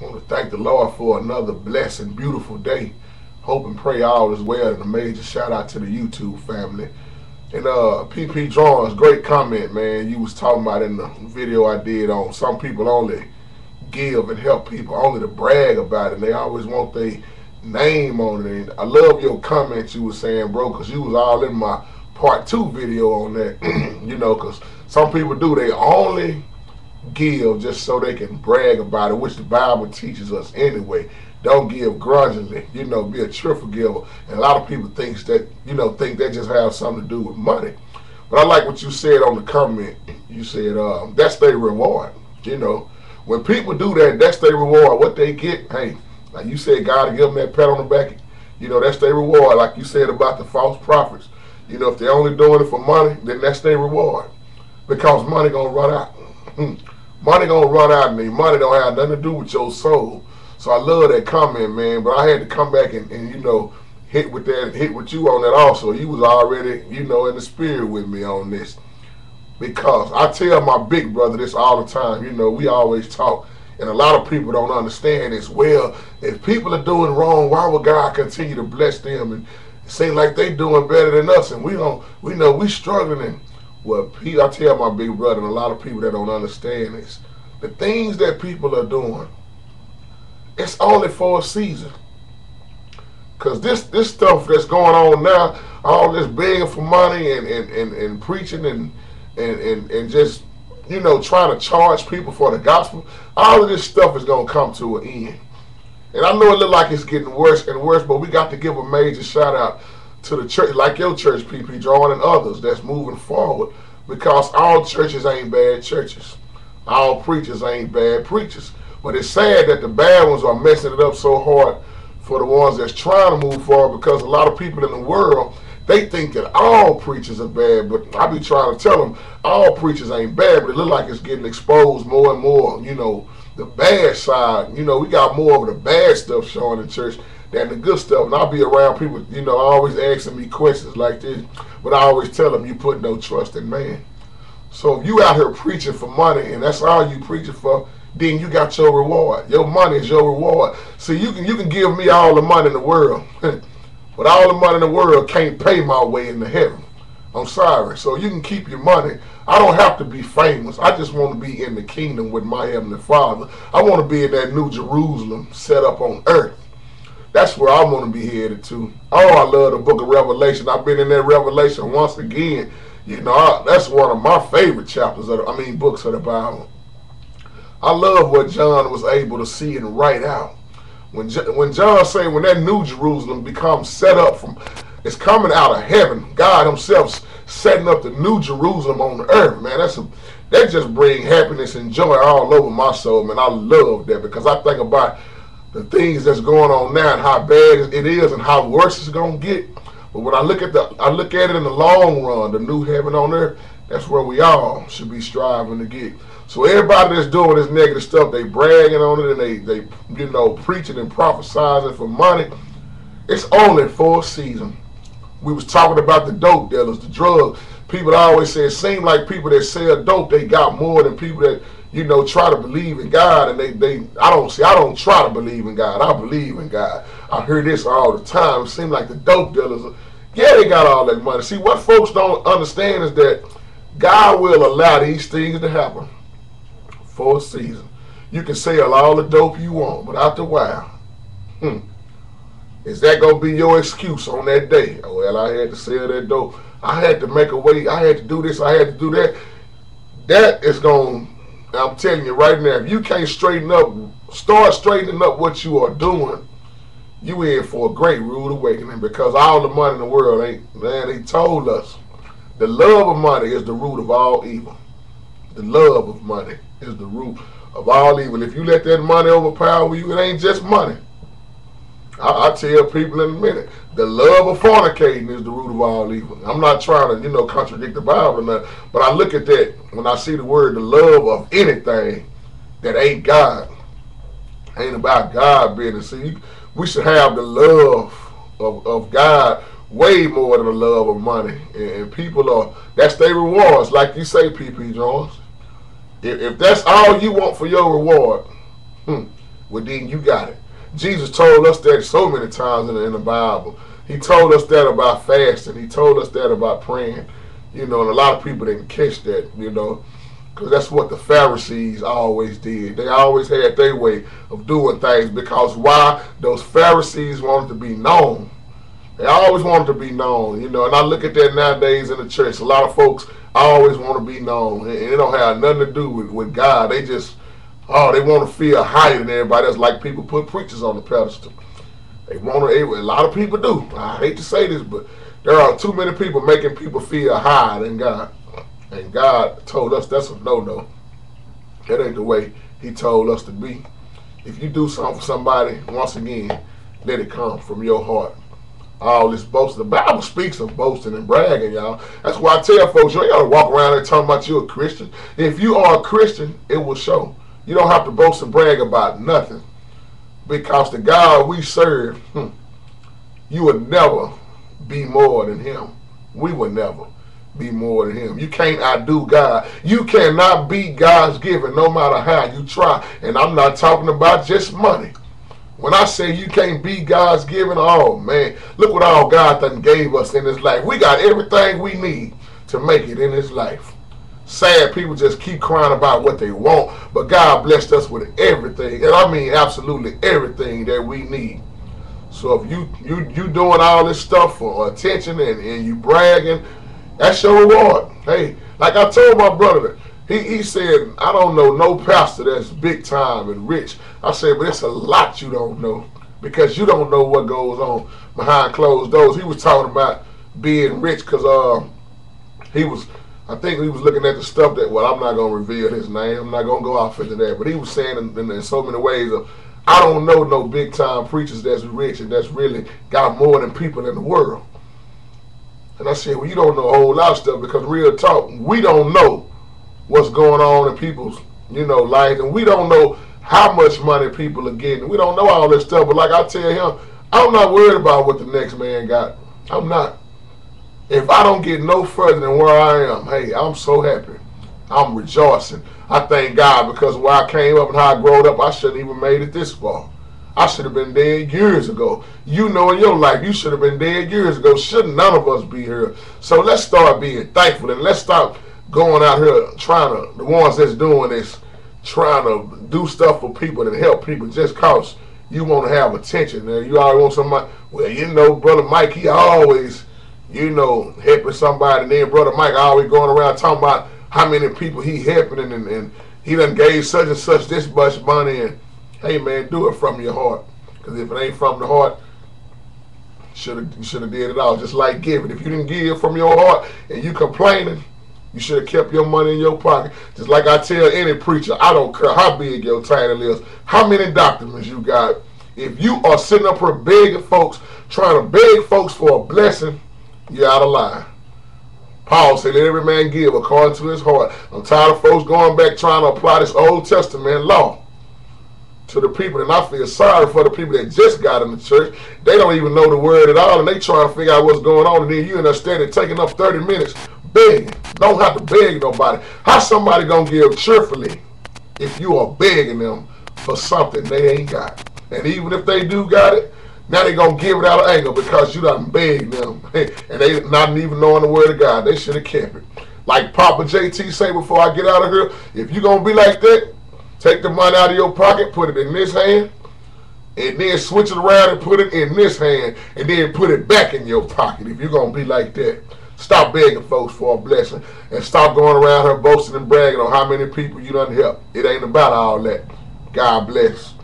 I want to thank the Lord for another blessed, beautiful day. Hope and pray all is well. And a major shout out to the YouTube family. And PP Drawings, great comment, man. You was talking about in the video I did on some people only give and help people only to brag about it. And they always want their name on it. And I love your comments you was saying, bro, because you was all in my part 2 video on that. Because some people do. They only give just so they can brag about it, which the Bible teaches us anyway. Don't give grudgingly, be a cheerful giver. And a lot of people think that just has something to do with money. But I like what you said on the comment. You said that's their reward. When people do that, that's their reward. What they get, hey, like you said, God will give them that pat on the back. That's their reward. Like you said about the false prophets. If they're only doing it for money, then that's their reward. Because money gonna run out. Money gonna run out, and money don't have nothing to do with your soul. So I love that comment, man. But I had to come back and hit with you on that also. You was already, in the spirit with me on this. Because I tell my big brother this all the time. We always talk. And a lot of people don't understand this. Well, if people are doing wrong, why would God continue to bless them and seem like they doing better than us? And we know we struggling. And well, I tell my big brother and a lot of people that don't understand this. The things that people are doing, it's only for a season. Because this stuff that's going on now, all this begging for money and preaching and just, trying to charge people for the gospel, all of this stuff is going to come to an end. And I know it looks like it's getting worse and worse, but we got to give a major shout out to the church, like your church, PP Drawing, and others that's moving forward. Because all churches ain't bad churches. All preachers ain't bad preachers. But it's sad that the bad ones are messing it up so hard for the ones that's trying to move forward, because a lot of people in the world, they think that all preachers are bad. But I be trying to tell them all preachers ain't bad, but it look like it's getting exposed more and more. The bad side, we got more of the bad stuff showing in church than the good stuff. And I'll be around people, always asking me questions like this. But I always tell them, you put no trust in man. So if you out here preaching for money and that's all you preaching for, then you got your reward. Your money is your reward. See, you can give me all the money in the world, but all the money in the world can't pay my way into heaven. I'm sorry. So you can keep your money. I don't have to be famous. I just want to be in the kingdom with my Heavenly Father. I want to be in that New Jerusalem set up on earth. That's where I want to be headed to. Oh, I love the book of Revelation. I've been in that Revelation once again. That's one of my favorite chapters books of the Bible. I love what John was able to see and write out. When John say when that New Jerusalem becomes set up it's coming out of heaven. God himself setting up the New Jerusalem on the earth, man. That just brings happiness and joy all over my soul, man. I love that because I think about the things that's going on now and how bad it is and how worse it's gonna get. But when I look at it in the long run, the new heaven on earth, that's where we all should be striving to get. So everybody that's doing this negative stuff, they bragging on it and they preaching and prophesizing for money. It's only for a season. We was talking about the dope dealers, the drugs. People always say it seems like people that sell dope, they got more than people that try to believe in God. And I don't try to believe in God. I believe in God. I hear this all the time. It seems like the dope dealers, they got all that money. See, what folks don't understand is that God will allow these things to happen for a season. You can sell all the dope you want, but after a while, is that going to be your excuse on that day? Oh, well, I had to sell that dope. I had to make a way. I had to do this. I had to do that. That is going to, I'm telling you right now, if you can't start straightening up what you are doing, you in for a great rude awakening, because all the money in the world they told us the love of money is the root of all evil. The love of money is the root of all evil. If you let that money overpower you, it ain't just money. I tell people in a minute, the love of fornicating is the root of all evil. I'm not trying to, contradict the Bible or nothing, but I look at that when I see the word, the love of anything that ain't God, ain't about God business. See, we should have the love of God way more than the love of money. And people that's their rewards, like you say, PP Jones. If that's all you want for your reward, well then you got it. Jesus told us that so many times in the Bible. He told us that about fasting. He told us that about praying. You know, and a lot of people didn't catch that, you know, because that's what the Pharisees always did. They always had their way of doing things, because why? Those Pharisees wanted to be known. They always wanted to be known, you know, and I look at that nowadays in the church. A lot of folks always want to be known, and it don't have nothing to do with God. They just, they want to feel higher than everybody else, like people put preachers on the pedestal. They want to, a lot of people do. I hate to say this, but there are too many people making people feel higher than God. And God told us that's a no-no. That ain't the way he told us to be. If you do something for somebody, once again, let it come from your heart. All this boasting. The Bible speaks of boasting and bragging, y'all. That's why I tell folks, you ain't got to walk around there talking about you're a Christian. If you are a Christian, it will show. You don't have to boast and brag about nothing. Because the God we serve, you would never be more than him. We would never be more than him. You can't outdo God. You cannot beat God's giving no matter how you try. And I'm not talking about just money. When I say you can't beat God's giving, oh man, look what all God done gave us in this life. We got everything we need to make it in this life. Sad people just keep crying about what they want, but God blessed us with everything, and I mean absolutely everything that we need. So if you doing all this stuff for attention and you bragging, that's your reward. Hey, like I told my brother, he said, I don't know no pastor that's big time and rich. I said, but it's a lot you don't know, because you don't know what goes on behind closed doors. He was talking about being rich because I think he was looking at the stuff that, well, I'm not going to reveal his name. I'm not going to go off into that. But he was saying in so many ways of, I don't know no big time preachers that's rich and that's really got more than people in the world. And I said, well, you don't know a whole lot of stuff, because real talk, we don't know what's going on in people's, lives. And we don't know how much money people are getting. We don't know all this stuff. But like I tell him, I'm not worried about what the next man got. I'm not. If I don't get no further than where I am, hey, I'm so happy. I'm rejoicing. I thank God, because where I came up and how I growed up, I shouldn't even made it this far. I should have been dead years ago. You know, in your life, you should have been dead years ago. Shouldn't none of us be here? So let's start being thankful, and let's stop going out here the ones that's doing this, trying to do stuff for people and help people just cause you want to have attention. Now, you always want somebody, well, Brother Mike, he always, helping somebody. And then Brother Mike always going around talking about how many people he helping, and he done gave such and such this much money. And hey man, do it from your heart. Because if it ain't from the heart, you should have did it all. Just like giving. If you didn't give from your heart and you complaining, you should have kept your money in your pocket. Just like I tell any preacher, I don't care how big your title is, how many documents you got. If you are sitting up here begging folks, trying to beg folks for a blessing, you're out of line. Paul said, let every man give according to his heart. I'm tired of folks going back trying to apply this Old Testament law to the people, and I feel sorry for the people that just got in the church. They don't even know the word at all, and they trying to figure out what's going on, and then you in there steady taking up 30 minutes begging. Don't have to beg nobody. How somebody gonna give cheerfully if you are begging them for something they ain't got? And even if they do got it, now they gonna give it out of anger because you done begged them, and they not even knowing the word of God. They should have kept it. Like Papa JT say before I get out of here, if you gonna be like that, take the money out of your pocket, put it in this hand, and then switch it around and put it in this hand, and then put it back in your pocket. If you're gonna be like that, stop begging folks for a blessing, and stop going around here boasting and bragging on how many people you done helped. It ain't about all that. God bless.